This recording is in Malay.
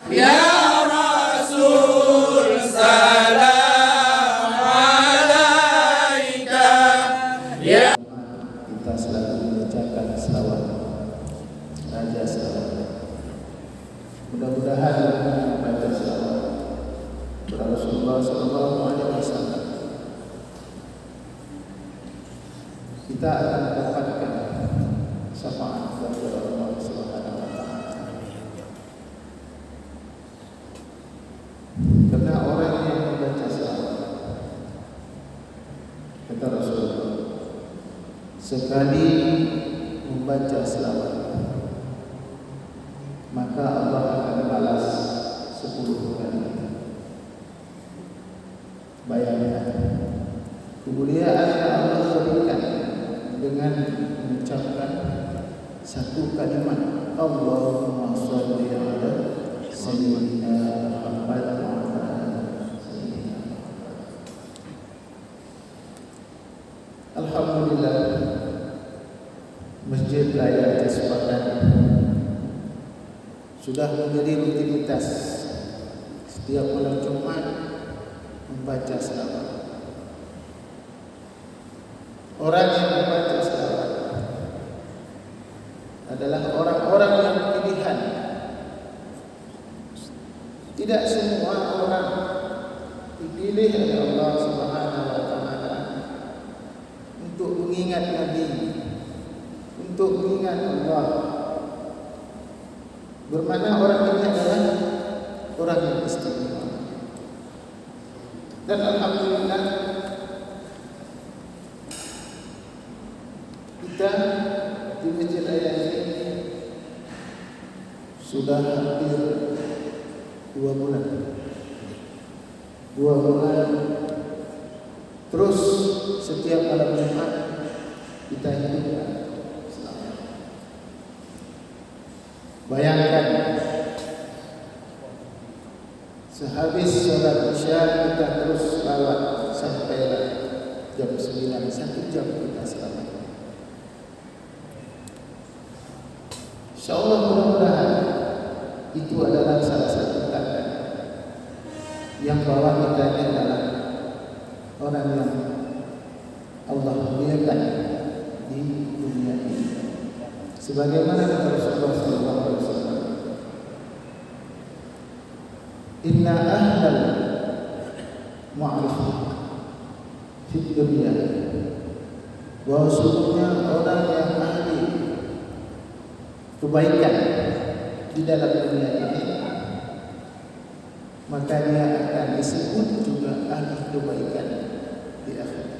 Ya Rasul salam alaika. Ya kita selalu membacakan selawat Raja Selawat. Mudah-mudahan dengan membaca selawat kepada Rasulullah SAW kita akan mendapatkan syafaat dari Allah Subhanahu wa taala. Karena orang yang membaca selawat, kata Rasulullah, sekali membaca selawat maka Allah akan balas 10 kali. Bayangkan kemuliaan yang Allah berikan dengan mengucapkan satu kalimat, Allahumma shalli ala sayyidina Muhammad wa ala sayyidina Muhammad. Alhamdulillah, Masjid Raya Kesempatan sudah menjadi rutinitas setiap malam Jumat membaca selawat. Orang yang membaca selawat adalah orang-orang yang pilihan. Tidak semua orang dipilih oleh Allah Subhanahu wa taala untuk mengingat Nabi, untuk mengingat Allah. Bermakna orang ini adalah orang yang istimewa. Dan alhamdulillah kita di Masjid Raya ini sudah hampir 2 bulan. 2 bulan terus setiap malam Jumat kita hidupkan. Bayangkan, sehabis sholat Isya kita terus selawat sampai jam 9, 1 jam kita selawat. InsyaAllah mudah-mudahan itu adalah salah satu tanda yang bahwa kita ini adalah orang yang Allah muliakan di dunia ini. Sebagaimana kata Rasulullah SAW, Inna ahlal ma'rifah fid dunya, bahwa sungguhnya orang yang ahli kebaikan di dalam dunia ini, maka dia akan disebut juga ahli kebaikan di akhirat.